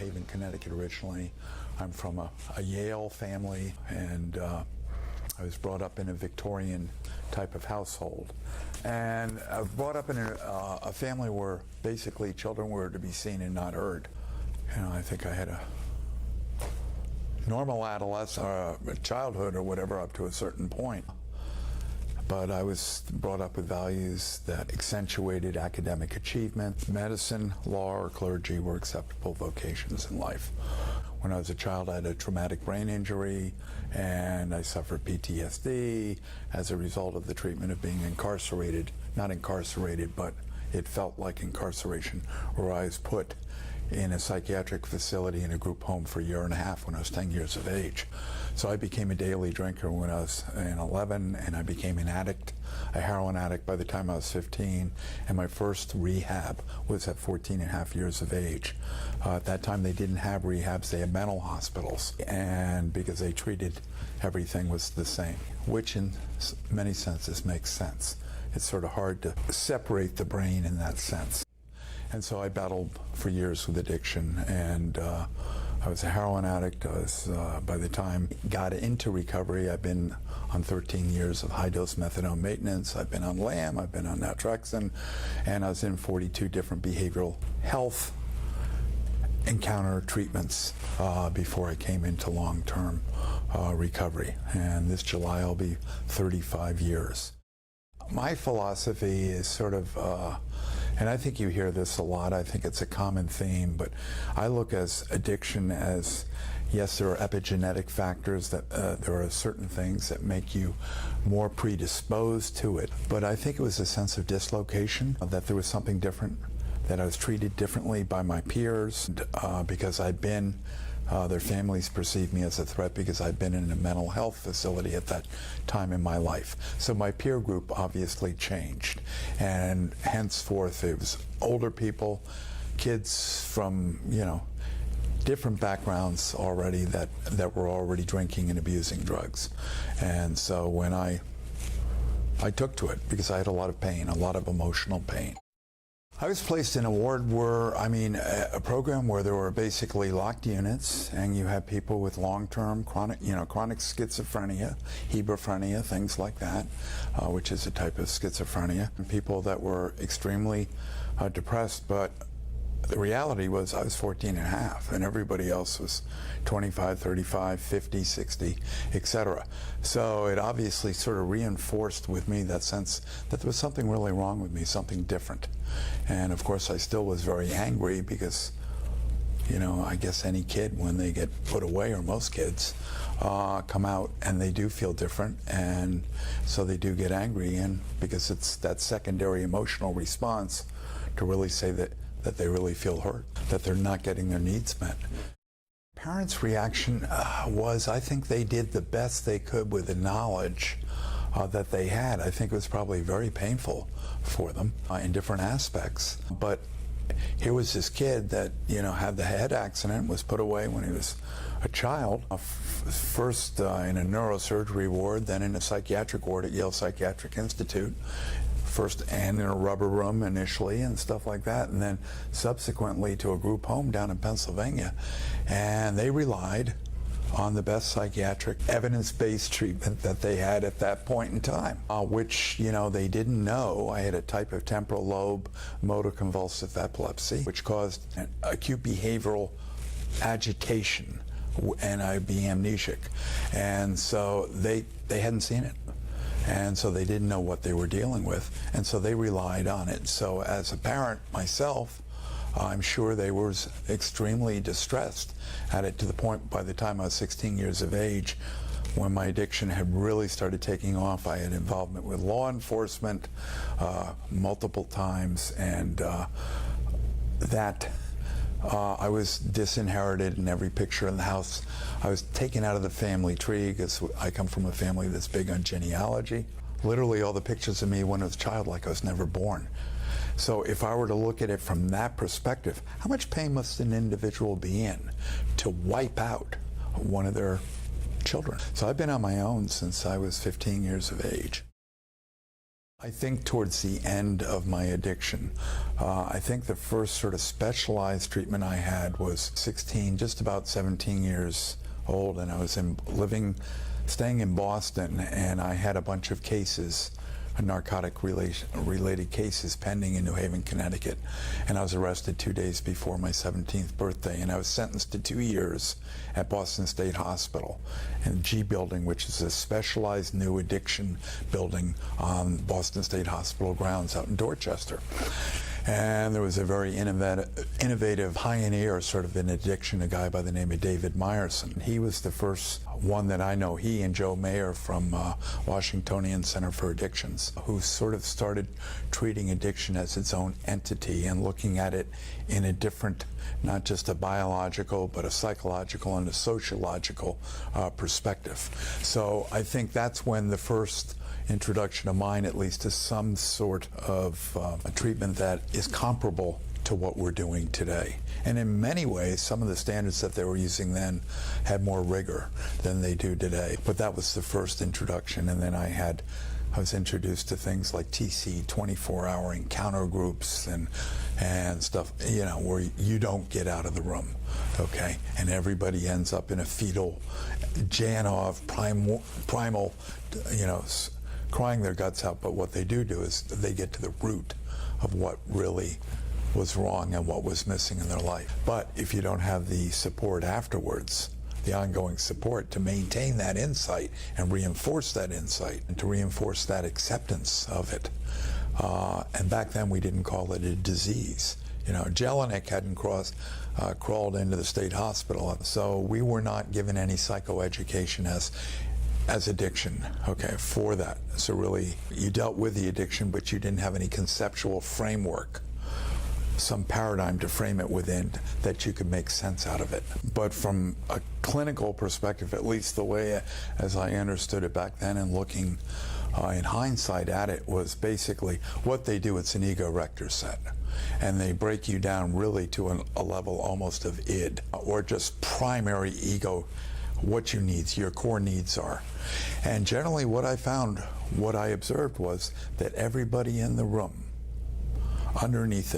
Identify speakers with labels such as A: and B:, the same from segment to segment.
A: Haven, Connecticut originally. I'm from a Yale family, and I was brought up in a Victorian type of household. And I was brought up in a family where basically children were to be seen and not heard. You know, I think I had a normal adolescent, childhood or whatever up to a certain point. But I was brought up with values that accentuated academic achievement. Medicine, law, or clergy were acceptable vocations in life. When I was a child, I had a traumatic brain injury, and I suffered PTSD as a result of the treatment of being incarcerated. Not incarcerated, but it felt like incarceration, where I was put in a psychiatric facility in a group home for a year and a half when I was 10 years of age. So I became a daily drinker when I was 11, and I became an addict, a heroin addict by the time I was 15, and my first rehab was at 14 and a half years of age. At that time they didn't have rehabs, they had mental hospitals, and because they treated everything was the same, which in many senses makes sense. It's sort of hard to separate the brain in that sense. And so I battled for years with addiction, and I was a heroin addict. I was, by the time I got into recovery, I've been on 13 years of high-dose methadone maintenance. I've been on LAM, I've been on naltrexone, and I was in 42 different behavioral health encounter treatments before I came into long-term recovery. And this July I'll be 35 years. My philosophy is sort of, and I think you hear this a lot, I think it's a common theme, but I look as addiction as, yes, there are epigenetic factors, that there are certain things that make you more predisposed to it, but I think it was a sense of dislocation, that there was something different, that I was treated differently by my peers, because I'd been, their families perceived me as a threat because I'd been in a mental health facility at that time in my life. So my peer group obviously changed, and henceforth it was older people, kids from, you know, different backgrounds already that were already drinking and abusing drugs. And so when I took to it because I had a lot of pain, a lot of emotional pain. I was placed in a ward where, I mean, a program where there were basically locked units, and you had people with long-term chronic schizophrenia, hebephrenia, things like that, which is a type of schizophrenia, and people that were extremely depressed. But the reality was I was 14 and a half, and everybody else was 25, 35, 50, 60, etc. So it obviously sort of reinforced with me that sense that there was something really wrong with me, something different. And of course I still was very angry because, you know, I guess any kid when they get put away, or most kids, come out and they do feel different, and so they do get angry, and because it's that secondary emotional response to really say that they really feel hurt, that they're not getting their needs met. Parents' reaction was, I think they did the best they could with the knowledge that they had. I think it was probably very painful for them in different aspects. But here was this kid that, you know, had the head accident, was put away when he was a child, first in a neurosurgery ward, then in a psychiatric ward at Yale Psychiatric Institute. First and in a rubber room initially and stuff like that, and then subsequently to a group home down in Pennsylvania. And they relied on the best psychiatric evidence-based treatment that they had at that point in time, which, you know, they didn't know. I had a type of temporal lobe motor convulsive epilepsy, which caused an acute behavioral agitation, and I'd be amnesic. And so they hadn't seen it. And so they didn't know what they were dealing with, and so they relied on it. So as a parent myself, I'm sure they were extremely distressed at it, to the point by the time I was 16 years of age, when my addiction had really started taking off. I had involvement with law enforcement multiple times, and I was disinherited in every picture in the house. I was taken out of the family tree because I come from a family that's big on genealogy. Literally all the pictures of me when I was a child, like I was never born. So if I were to look at it from that perspective, how much pain must an individual be in to wipe out one of their children? So I've been on my own since I was 15 years of age. I think towards the end of my addiction, I think the first sort of specialized treatment I had was 16, just about 17 years old, and I was staying in Boston, and I had a bunch of cases, narcotic-related cases pending in New Haven, Connecticut, and I was arrested 2 days before my 17th birthday, and I was sentenced to 2 years at Boston State Hospital in the G building, which is a specialized new addiction building on Boston State Hospital grounds out in Dorchester. And there was a very innovative pioneer sort of in addiction, a guy by the name of David Meyerson. He was the first one that I know, he and Joe Mayer from Washingtonian Center for Addictions, who sort of started treating addiction as its own entity and looking at it in a different, not just a biological, but a psychological and a sociological perspective. So I think that's when the first introduction of mine, at least, to some sort of a treatment that is comparable to what we're doing today. And in many ways, some of the standards that they were using then had more rigor than they do today. But that was the first introduction, and then I was introduced to things like TC, 24-hour encounter groups, and stuff, you know, where you don't get out of the room, okay? And everybody ends up in a fetal, Janov, primal, you know, crying their guts out, but what they do is they get to the root of what really was wrong and what was missing in their life. But if you don't have the support afterwards, the ongoing support to maintain that insight and reinforce that insight and to reinforce that acceptance of it. And back then we didn't call it a disease. You know, Jelinek hadn't crawled into the state hospital, so we were not given any psychoeducation as addiction, okay, for that. So really, you dealt with the addiction, but you didn't have any conceptual framework, some paradigm to frame it within that you could make sense out of it. But from a clinical perspective, at least the way as I understood it back then and looking in hindsight at it, was basically what they do, it's an ego rector set. And they break you down really to a level almost of id, or just primary ego, what your needs, your core needs are. And generally what I found, what I observed was that everybody in the room, underneath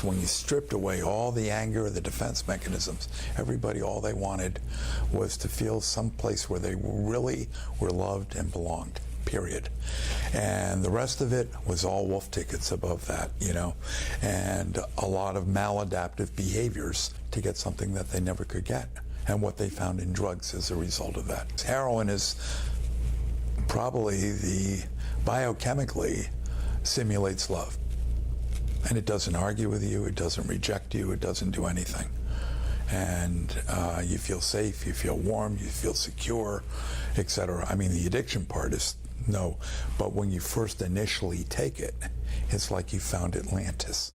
A: when you stripped away all the anger, the defense mechanisms, everybody, all they wanted was to feel someplace where they really were loved and belonged, period. And the rest of it was all wolf tickets above that, you know, and a lot of maladaptive behaviors to get something that they never could get. And what they found in drugs as a result of that. Heroin is probably biochemically simulates love. And it doesn't argue with you, it doesn't reject you, it doesn't do anything. And you feel safe, you feel warm, you feel secure, etc. I mean, the addiction part is no, but when you first initially take it, it's like you found Atlantis.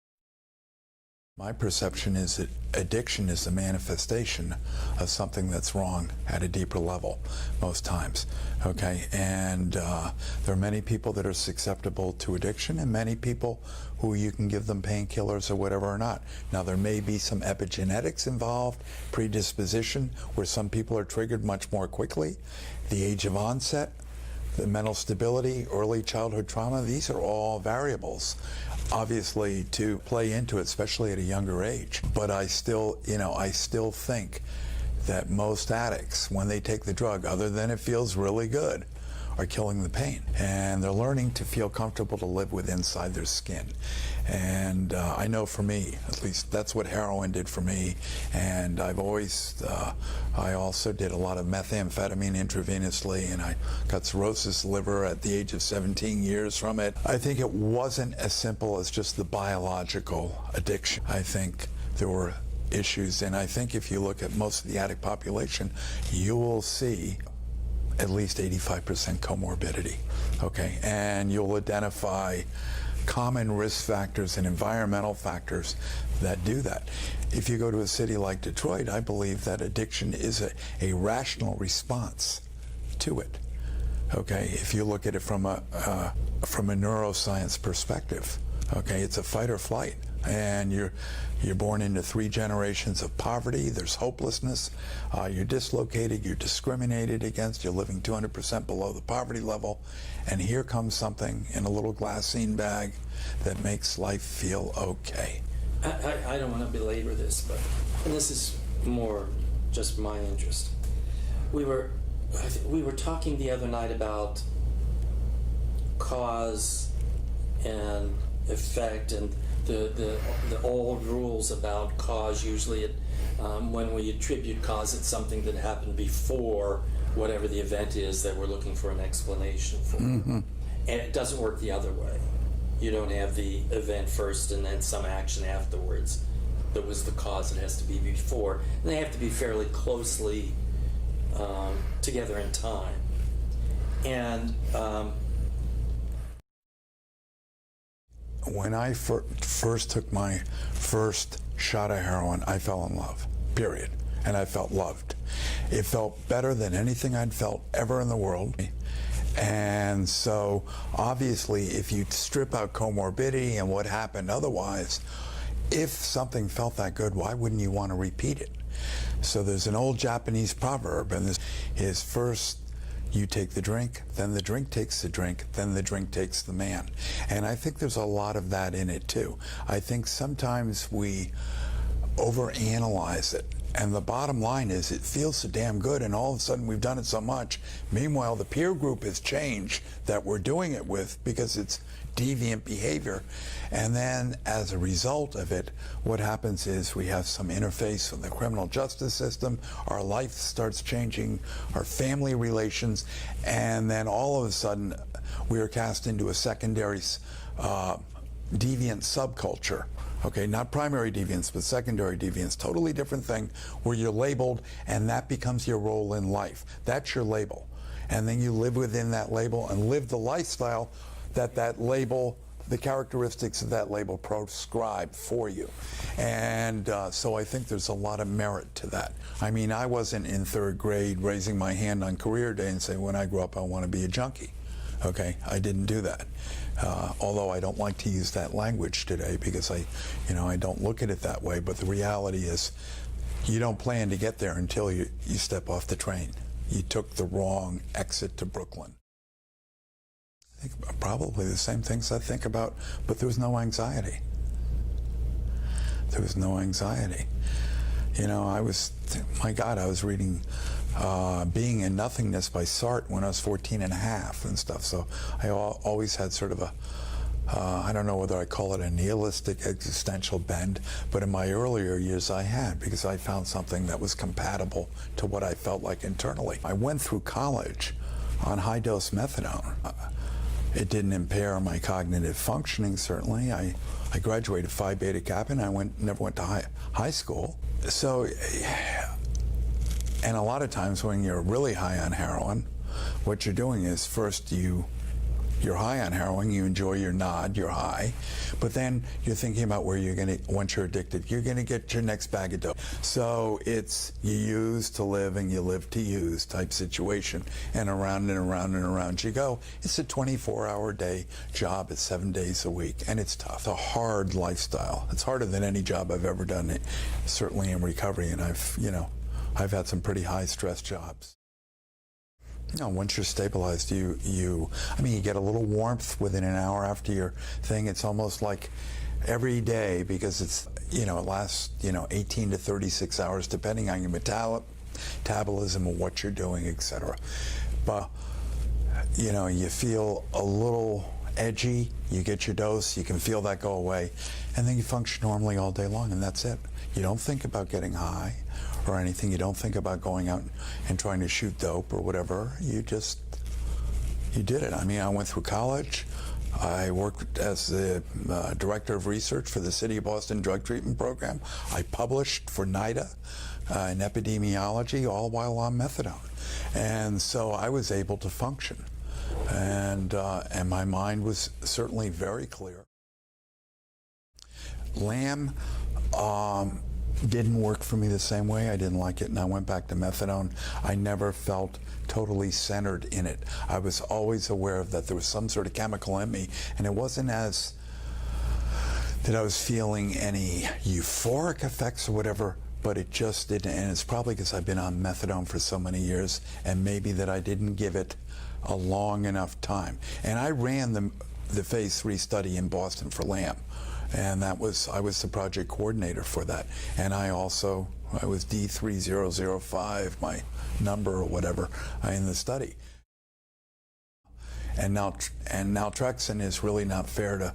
A: My perception is that addiction is the manifestation of something that's wrong at a deeper level, most times, okay? And there are many people that are susceptible to addiction and many people who you can give them painkillers or whatever or not. Now, there may be some epigenetics involved, predisposition, where some people are triggered much more quickly, the age of onset, the mental stability, early childhood trauma, these are all variables, obviously, to play into it, especially at a younger age. But I still think that most addicts, when they take the drug, other than it feels really good, are killing the pain. And they're learning to feel comfortable to live with inside their skin. And I know for me, at least that's what heroin did for me. And I've always, I also did a lot of methamphetamine intravenously, and I got cirrhosis liver at the age of 17 years from it. I think it wasn't as simple as just the biological addiction. I think there were issues, and I think if you look at most of the addict population, you will see at least 85% comorbidity, okay? And you'll identify common risk factors and environmental factors that do that. If you go to a city like Detroit, I believe that addiction is a rational response to it, okay? If you look at it from a neuroscience perspective, okay, it's a fight or flight. And you're born into 3 generations of poverty. There's hopelessness. You're dislocated. You're discriminated against. You're living 200% below the poverty level. And here comes something in a little glassine bag that makes life feel okay.
B: I don't want to belabor this, but and this is more just my interest. We were talking the other night about cause and effect, and the old rules about cause. Usually, when we attribute cause, it's something that happened before whatever the event is that we're looking for an explanation for. Mm-hmm. And it doesn't work the other way. You don't have the event first and then some action afterwards that was the cause. It has to be before. And they have to be fairly closely together in time. And
A: when I first took my first shot of heroin, I fell in love, period. And I felt loved. It felt better than anything I'd felt ever in the world. And so, obviously, if you strip out comorbidity and what happened otherwise, if something felt that good, why wouldn't you want to repeat it? So there's an old Japanese proverb, and this is first you take the drink, then the drink takes the drink, then the drink takes the man. And I think there's a lot of that in it, too. I think sometimes we overanalyze it. And the bottom line is it feels so damn good, and all of a sudden we've done it so much. Meanwhile, the peer group has changed that we're doing it with because it's deviant behavior. And then as a result of it, what happens is we have some interface with the criminal justice system, our life starts changing, our family relations, and then all of a sudden we are cast into a secondary deviant subculture. Okay, not primary deviance, but secondary deviance. Totally different thing where you're labeled and that becomes your role in life. That's your label. And then you live within that label and live the lifestyle that label, the characteristics of that label prescribe for you. And so I think there's a lot of merit to that. I mean, I wasn't in 3rd grade raising my hand on career day and saying, when I grow up, I want to be a junkie. Okay, I didn't do that. Although I don't like to use that language today because I don't look at it that way. But the reality is, you don't plan to get there until you step off the train. You took the wrong exit to Brooklyn. I think probably the same things I think about, but there was no anxiety. There was no anxiety. You know, I was reading Being in Nothingness by Sartre when I was 14 and a half and stuff. So I always had sort of a, I don't know whether I call it a nihilistic existential bend, but in my earlier years I had, because I found something that was compatible to what I felt like internally. I went through college on high-dose methadone. It didn't impair my cognitive functioning, certainly. I graduated Phi Beta Kappa, and I never went to high school. So, and a lot of times when you're really high on heroin, what you're doing is first you're high on heroin, you enjoy your nod, you're high, but then you're thinking about where you're going to, once you're addicted, you're going to get your next bag of dope. So it's you use to live and you live to use type situation, and around and around and around you go. It's a 24-hour day job, it's 7 days a week, and it's tough. It's a hard lifestyle. It's harder than any job I've ever done, certainly in recovery, and I've had some pretty high stress jobs. No, once you're stabilized, you get a little warmth within an hour after your thing. It's almost like every day, because it's, it lasts, 18 to 36 hours, depending on your metabolism and what you're doing, etc. But, you feel a little edgy, you get your dose, you can feel that go away, and then you function normally all day long, and that's it. You don't think about getting high or anything. You don't think about going out and trying to shoot dope or whatever. You did it. I mean, I went through college. I worked as the director of research for the City of Boston Drug Treatment Program. I published for NIDA in epidemiology, all while on methadone. And so I was able to function. And my mind was certainly very clear. LAM didn't work for me the same way. I didn't like it, and I went back to methadone. I never felt totally centered in it. I was always aware of that there was some sort of chemical in me, and it wasn't as that I was feeling any euphoric effects or whatever, but it just didn't. And it's probably because I've been on methadone for so many years, and maybe that I didn't give it a long enough time. And I ran the phase 3 study in Boston for LAM, and I was the project coordinator for that. And I was D3005, my number or whatever, in the study. And naltrexone is really not fair to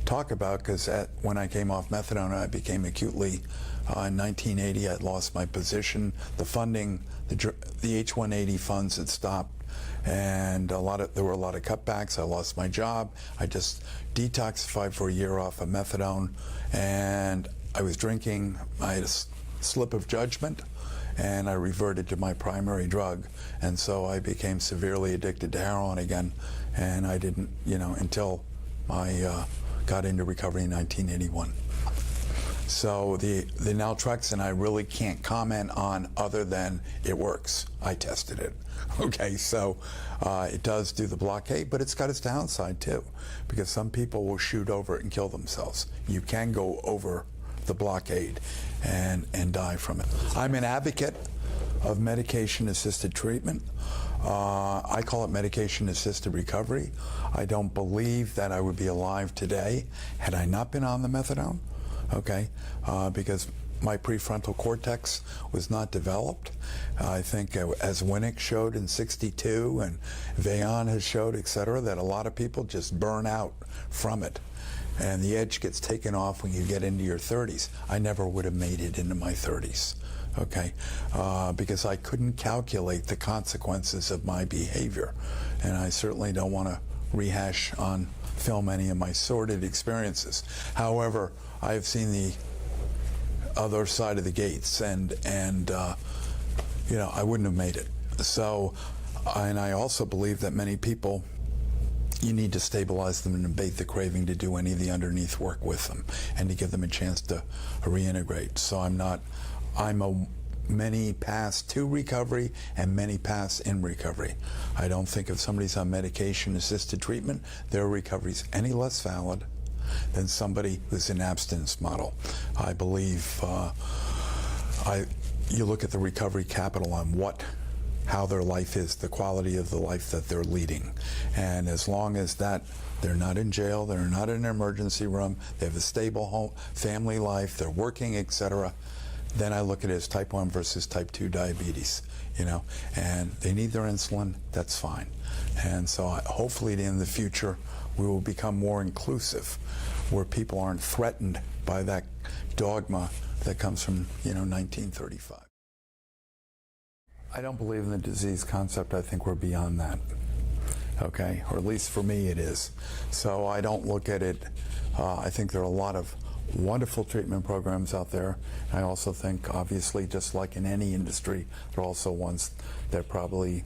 A: talk about, because when I came off methadone, I became acutely, in 1980, I'd lost my position. The funding, the H-180 funds had stopped, and there were a lot of cutbacks. I lost my job. I just detoxified for a year off of methadone, and I was drinking. I had a slip of judgment, and I reverted to my primary drug, and so I became severely addicted to heroin again, and I didn't, until I got into recovery in 1981. So the naltrexone I really can't comment on other than it works. I tested it. Okay, so it does do the blockade, but it's got its downside too, because some people will shoot over it and kill themselves. You can go over the blockade and die from it. I'm an advocate of medication-assisted treatment. I call it medication-assisted recovery. I don't believe that I would be alive today had I not been on the methadone, okay, because my prefrontal cortex was not developed. I think as Winnick showed in '62 and Vaillant has showed, et cetera, that a lot of people just burn out from it. And the edge gets taken off when you get into your 30s. I never would have made it into my 30s, okay, because I couldn't calculate the consequences of my behavior. And I certainly don't want to rehash on film any of my sordid experiences. However, I have seen the other side of the gates, and I wouldn't have made it. So, and I also believe that many people, you need to stabilize them and abate the craving to do any of the underneath work with them and to give them a chance to reintegrate. So many pass to recovery and many pass in recovery. I don't think if somebody's on medication-assisted treatment, their recovery's any less valid than somebody who's in abstinence model. I believe you look at the recovery capital on how their life is, the quality of the life that they're leading. And as long as that, they're not in jail, they're not in an emergency room, they have a stable home, family life, they're working, etc., then I look at it as type 1 versus type 2 diabetes, and they need their insulin, that's fine. And so hopefully in the future, we will become more inclusive, where people aren't threatened by that dogma that comes from, 1935. I don't believe in the disease concept. I think we're beyond that, okay? Or at least for me it is. So I don't look at it, I think there are a lot of wonderful treatment programs out there. I also think, obviously, just like in any industry, there are also ones that probably,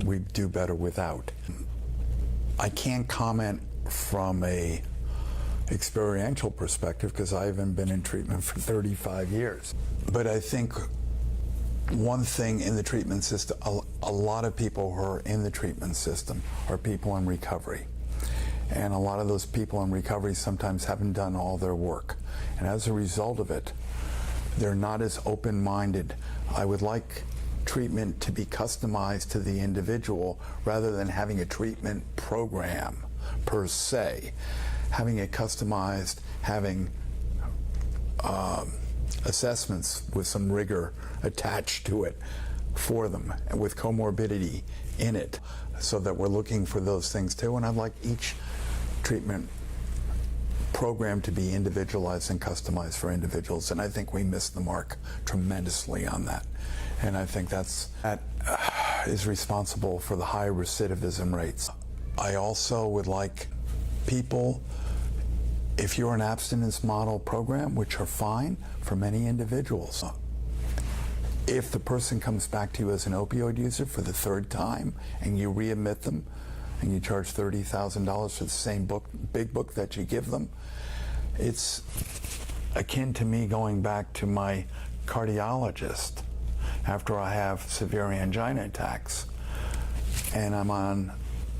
A: we do better without. I can't comment from a experiential perspective because I haven't been in treatment for 35 years. But I think one thing in the treatment system, a lot of people who are in the treatment system are people in recovery. And a lot of those people in recovery sometimes haven't done all their work. And as a result of it, they're not as open-minded. I would like treatment to be customized to the individual rather than having a treatment program per se. Having it customized, having assessments with some rigor attached to it for them, and with comorbidity in it, so that we're looking for those things too. And I'd like each treatment program to be individualized and customized for individuals, and I think we missed the mark tremendously on that. And I think that is responsible for the high recidivism rates. I also would like people, if you're an abstinence model program, which are fine for many individuals, if the person comes back to you as an opioid user for the third time and you readmit them and you charge $30,000 for the same big book that you give them, it's akin to me going back to my cardiologist after I have severe angina attacks and I'm on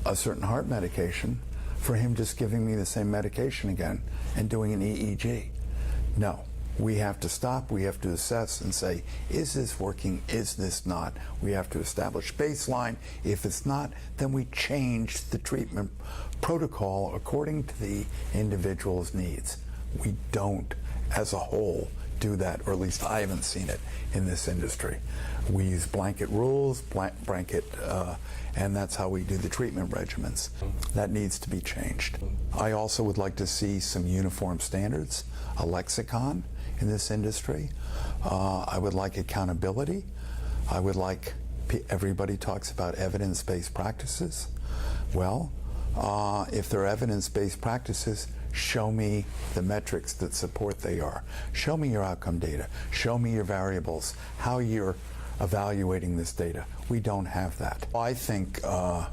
A: a certain heart medication for him just giving me the same medication again and doing an EEG. No. We have to stop, we have to assess and say, is this working, is this not? We have to establish baseline. If it's not, then we change the treatment protocol according to the individual's needs. We don't, as a whole, do that, or at least I haven't seen it in this industry. We use blanket rules, and that's how we do the treatment regimens. That needs to be changed. I also would like to see some uniform standards, a lexicon in this industry. I would like accountability. I would like, everybody talks about evidence-based practices. Well, if they're evidence-based practices, show me the metrics that support they are. Show me your outcome data. Show me your variables, how you're evaluating this data. We don't have that. I think, I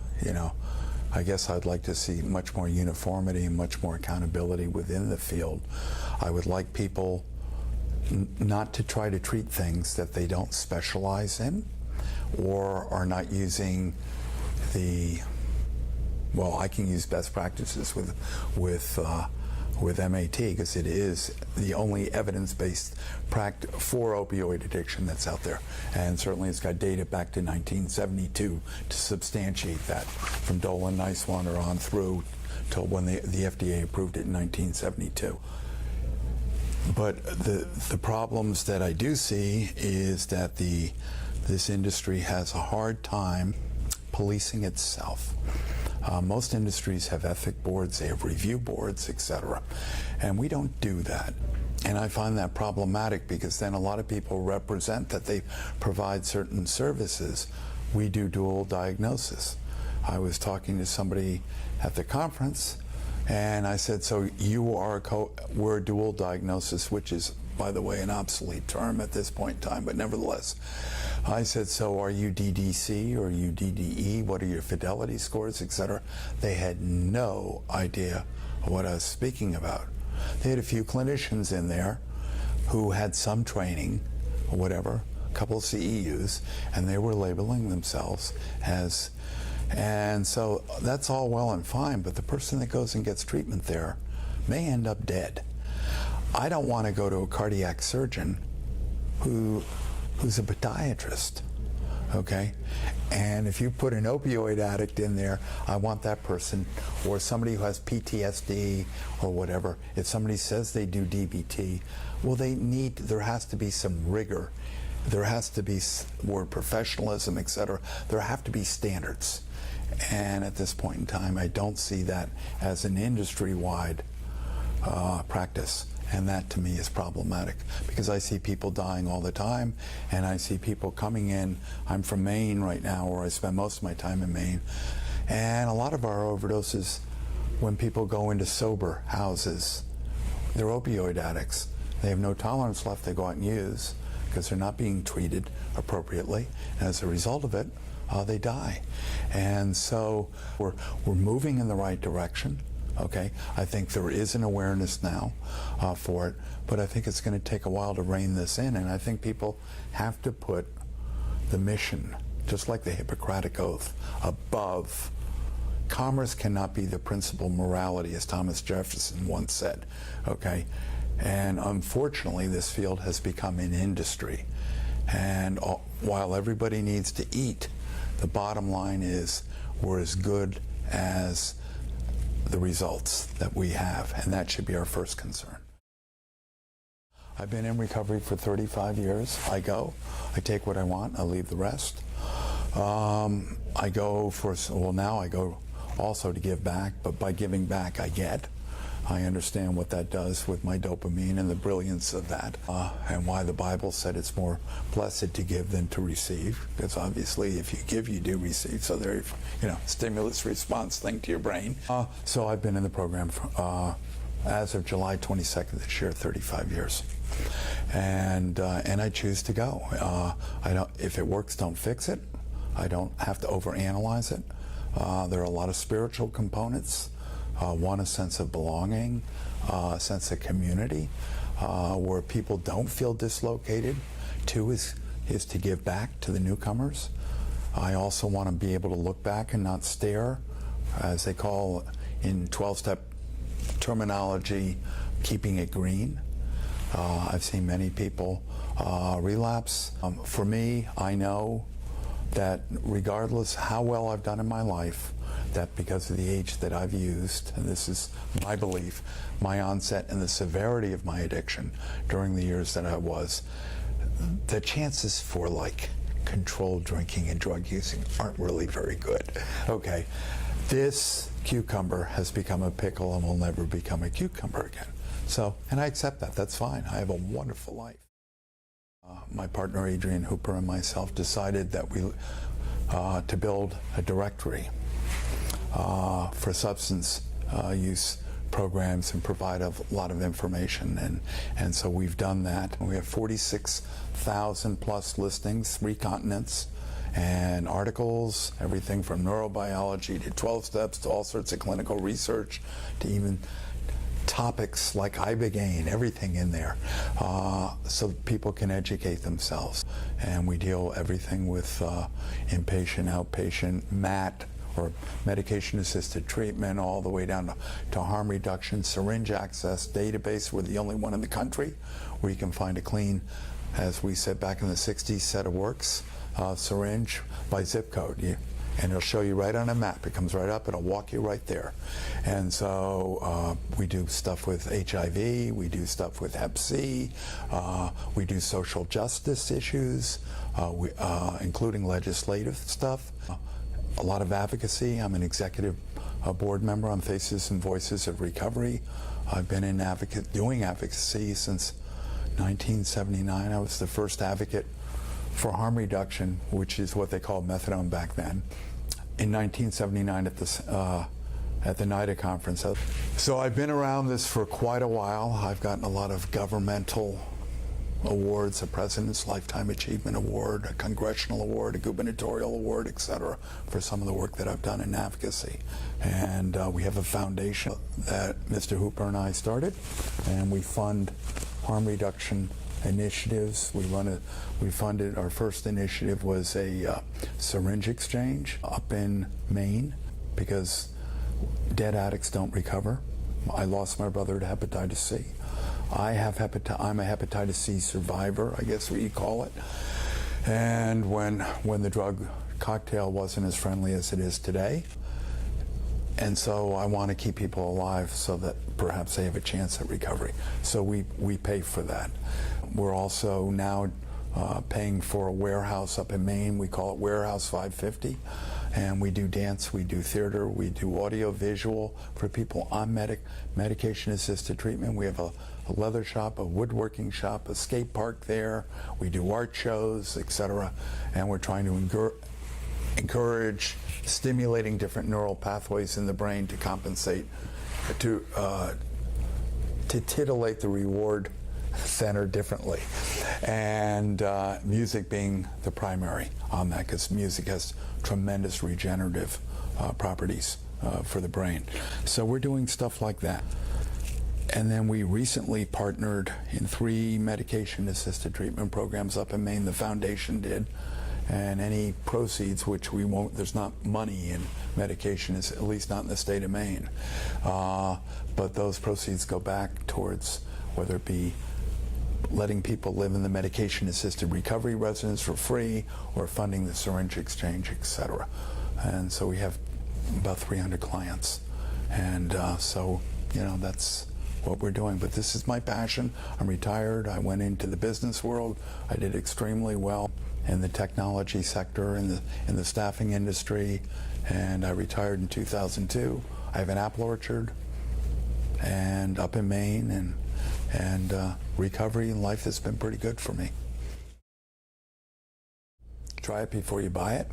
A: guess I'd like to see much more uniformity and much more accountability within the field. I would like people not to try to treat things that they don't specialize in or are not using I can use best practices with MAT because it is the only evidence-based practice for opioid addiction that's out there. And certainly it's got data back to 1972 to substantiate that, from Dolan-Nicewander on through till when the FDA approved it in 1972. But the problems that I do see is that this industry has a hard time policing itself. Most industries have ethic boards, they have review boards, etc. And we don't do that. And I find that problematic because then a lot of people represent that they provide certain services. We do dual diagnosis. I was talking to somebody at the conference and I said, so you are we're dual diagnosis, which is, by the way, an obsolete term at this point in time, but nevertheless. I said, so are you DDC or are you DDE? What are your fidelity scores, etc.? They had no idea what I was speaking about. They had a few clinicians in there who had some training or whatever, a couple of CEUs, and they were labeling themselves as, and so that's all well and fine, but the person that goes and gets treatment there may end up dead. I don't want to go to a cardiac surgeon who's a podiatrist, okay? And if you put an opioid addict in there, I want that person, or somebody who has PTSD or whatever, if somebody says they do DBT, well, there has to be some rigor. There has to be more professionalism, etc. There have to be standards. And at this point in time, I don't see that as an industry-wide practice. And that to me is problematic because I see people dying all the time and I see people coming in. I'm from Maine right now, or I spend most of my time in Maine. And a lot of our overdoses, when people go into sober houses, they're opioid addicts. They have no tolerance left, they go out and use because they're not being treated appropriately. And as a result of it, they die. And so we're moving in the right direction. Okay, I think there is an awareness now for it, but I think it's going to take a while to rein this in, and I think people have to put the mission, just like the Hippocratic Oath, above. Commerce cannot be the principal morality, as Thomas Jefferson once said, okay? And unfortunately, this field has become an industry, and while everybody needs to eat, the bottom line is we're as good as the results that we have, and that should be our first concern. I've been in recovery for 35 years. I take what I want, I leave the rest. I go also to give back, but by giving back I get. I understand what that does with my dopamine and the brilliance of that, and why the Bible said it's more blessed to give than to receive, because obviously if you give, you do receive, so there, stimulus response thing to your brain. So I've been in the program as of July 22nd this year, 35 years. And I choose to go. If it works, don't fix it. I don't have to overanalyze it. There are a lot of spiritual components. One, a sense of belonging, a sense of community, where people don't feel dislocated. Two is to give back to the newcomers. I also want to be able to look back and not stare, as they call in 12-step terminology, keeping it green. I've seen many people relapse. For me, I know that regardless how well I've done in my life, that because of the age that I've used, and this is my belief, my onset and the severity of my addiction during the years that I was, the chances for like controlled drinking and drug using aren't really very good. Okay, this cucumber has become a pickle and will never become a cucumber again. So, and I accept that, that's fine. I have a wonderful life. My partner Adrian Hooper and myself decided that we to build a directory for substance use programs and provide a lot of information, and so we've done that. We have 46,000 plus listings, 3 continents, and articles, everything from neurobiology to 12 steps to all sorts of clinical research to even topics like ibogaine, everything in there, so people can educate themselves. And we deal everything with inpatient, outpatient, MAT, or medication-assisted treatment, all the way down to harm reduction, syringe access, database. We're the only one in the country where you can find a clean, as we said back in the 60s, set of works, syringe by zip code. And it'll show you right on a map. It comes right up, it'll walk you right there. And so we do stuff with HIV, we do stuff with Hep C, we do social justice issues, including legislative stuff. A lot of advocacy. I'm an executive board member on Faces and Voices of Recovery. I've been doing advocacy since 1979. I was the first advocate for harm reduction, which is what they called methadone back then, in 1979 at the NIDA conference. So I've been around this for quite a while. I've gotten a lot of governmental awards, a President's Lifetime Achievement Award, a Congressional Award, a Gubernatorial Award, etc., for some of the work that I've done in advocacy. And we have a foundation that Mr. Hooper and I started, and we fund harm reduction initiatives. We funded, our first initiative was a syringe exchange up in Maine, because dead addicts don't recover. I lost my brother to hepatitis C. I'm a hepatitis C survivor, I guess what you call it. And when the drug cocktail wasn't as friendly as it is today, and so I want to keep people alive so that perhaps they have a chance at recovery. So we pay for that. We're also now paying for a warehouse up in Maine. We call it Warehouse 550. And we do dance, we do theater, we do audio visual for people on medication-assisted treatment. We have a leather shop, a woodworking shop, a skate park there. We do art shows, etc. And we're trying to encourage stimulating different neural pathways in the brain to compensate, to titillate the reward center differently, and music being the primary on that, because music has tremendous regenerative properties for the brain. So we're doing stuff like that. And then we recently partnered in 3 medication-assisted treatment programs up in Maine. The foundation did, and any proceeds, which we won't, there's not money in medication, at least not in the state of Maine, but those proceeds go back towards whether it be letting people live in the medication-assisted recovery residence for free, or funding the syringe exchange, etc. And so we have about 300 clients, and so that's what we're doing. But this is my passion. I'm retired. I went into the business world. I did extremely well in the technology sector, in the staffing industry, and I retired in 2002. I have an apple orchard, and up in Maine, and recovery and life has been pretty good for me. Try it before you buy it.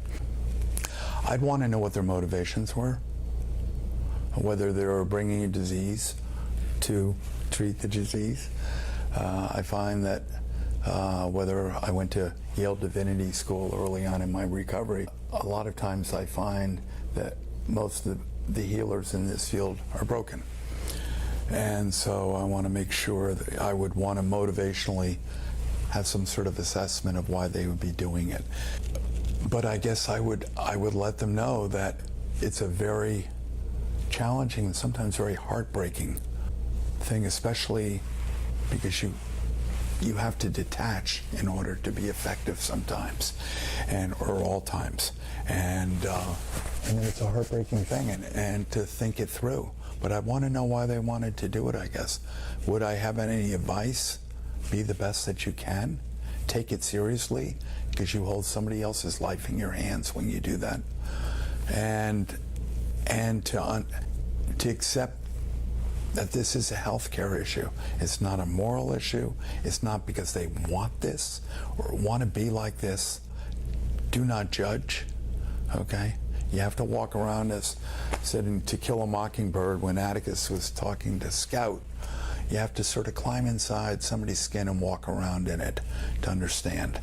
A: I'd want to know what their motivations were, whether they were bringing a disease to treat the disease. I find that whether I went to Yale Divinity School early on in my recovery, a lot of times I find that most of the healers in this field are broken. And so I want to make sure that I would want to motivationally have some sort of assessment of why they would be doing it. But I guess I would let them know that it's a very challenging and sometimes very heartbreaking thing, especially because you have to detach in order to be effective sometimes, or all times, and it's a heartbreaking thing, and to think it through. But I want to know why they wanted to do it, I guess. Would I have any advice? Be the best that you can. Take it seriously, because you hold somebody else's life in your hands when you do that. And to accept that this is a healthcare issue. It's not a moral issue. It's not because they want this or want to be like this. Do not judge, okay? You have to walk around, as said in To Kill a Mockingbird when Atticus was talking to Scout. You have to sort of climb inside somebody's skin and walk around in it to understand.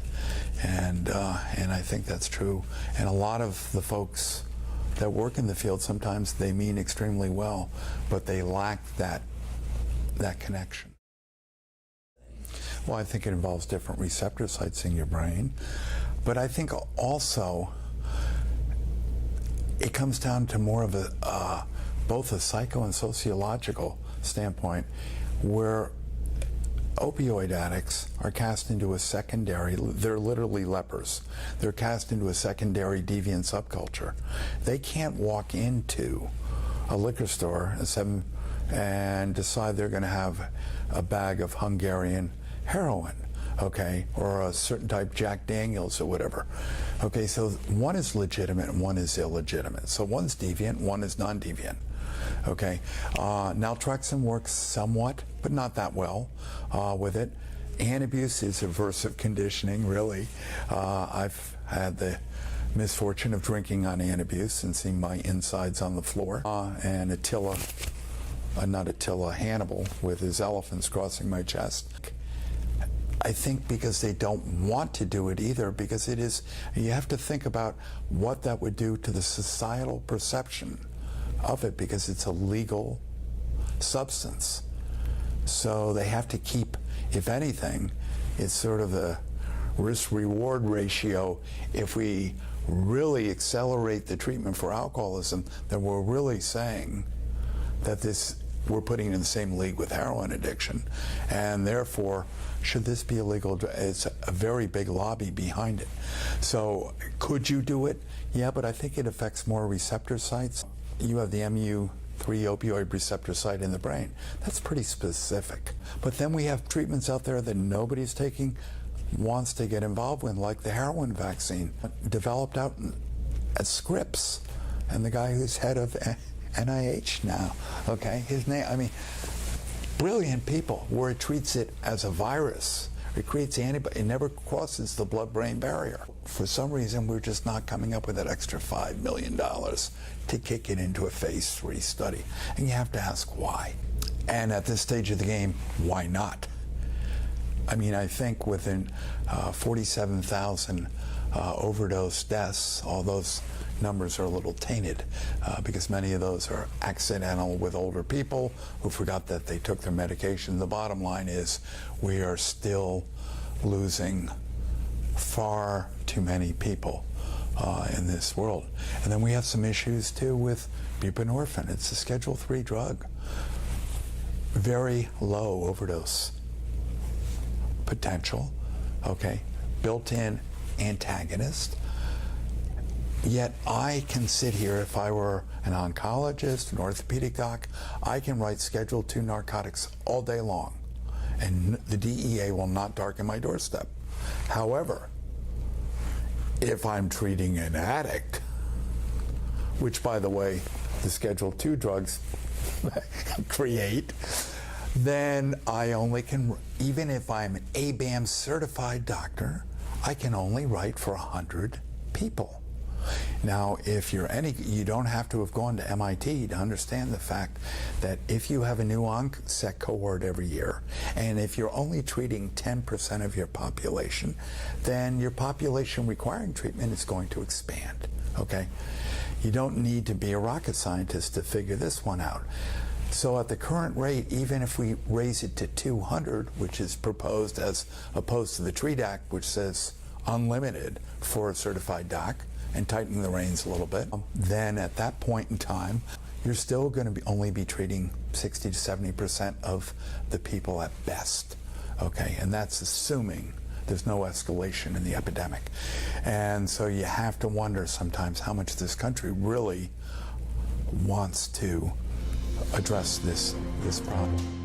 A: And I think that's true. And a lot of the folks that work in the field, sometimes they mean extremely well, but they lack that connection. Well, I think it involves different receptor sites in your brain, but I think also it comes down to more of both a psycho and sociological standpoint, where opioid addicts are cast into a secondary, they're literally lepers. They're cast into a secondary deviant subculture. They can't walk into a liquor store and decide they're going to have a bag of Hungarian heroin, okay, or a certain type Jack Daniels or whatever. Okay, so one is legitimate and one is illegitimate. So one's deviant, one is non-deviant. Okay, naltrexone works somewhat, but not that well with it. Antabuse is aversive conditioning, really. I've had the misfortune of drinking on Antabuse and seeing my insides on the floor. And Hannibal with his elephants crossing my chest. I think because they don't want to do it either, because you have to think about what that would do to the societal perception of it, because it's a legal substance. So they have to keep, if anything, it's sort of the risk-reward ratio. If we really accelerate the treatment for alcoholism, then we're really saying that we're putting it in the same league with heroin addiction, and therefore, should this be illegal? It's a very big lobby behind it. So could you do it? Yeah, but I think it affects more receptor sites. You have the MU3 opioid receptor site in the brain. That's pretty specific. But then we have treatments out there that nobody's wants to get involved with, like the heroin vaccine, developed out at Scripps, and the guy who's head of NIH now, okay, his name, brilliant people, where it treats it as a virus. It creates antibody. It never crosses the blood-brain barrier. For some reason, we're just not coming up with that extra $5 million to kick it into a phase 3 study. And you have to ask why. And at this stage of the game, why not? I think within 47,000 overdose deaths, all those numbers are a little tainted because many of those are accidental with older people who forgot that they took their medication. The bottom line is we are still losing far too many people in this world. And then we have some issues too with buprenorphine. It's a Schedule III drug. Very low overdose potential, okay, built-in antagonist. Yet I can sit here, if I were an oncologist, an orthopedic doc, I can write Schedule II narcotics all day long, and the DEA will not darken my doorstep. However, if I'm treating an addict, which, by the way, the Schedule II drugs create, then I only can, even if I'm an ABAM certified doctor, I can only write for 100 people. Now, if you're you don't have to have gone to MIT to understand the fact that if you have a new onset cohort every year, and if you're only treating 10% of your population, then your population requiring treatment is going to expand, okay? You don't need to be a rocket scientist to figure this one out. So at the current rate, even if we raise it to 200, which is proposed as opposed to the TREAT Act, which says unlimited for a certified doc, and tighten the reins a little bit, then at that point in time, you're still going to only be treating 60 to 70% of the people at best. Okay, and that's assuming there's no escalation in the epidemic. And so you have to wonder sometimes how much this country really wants to address this problem.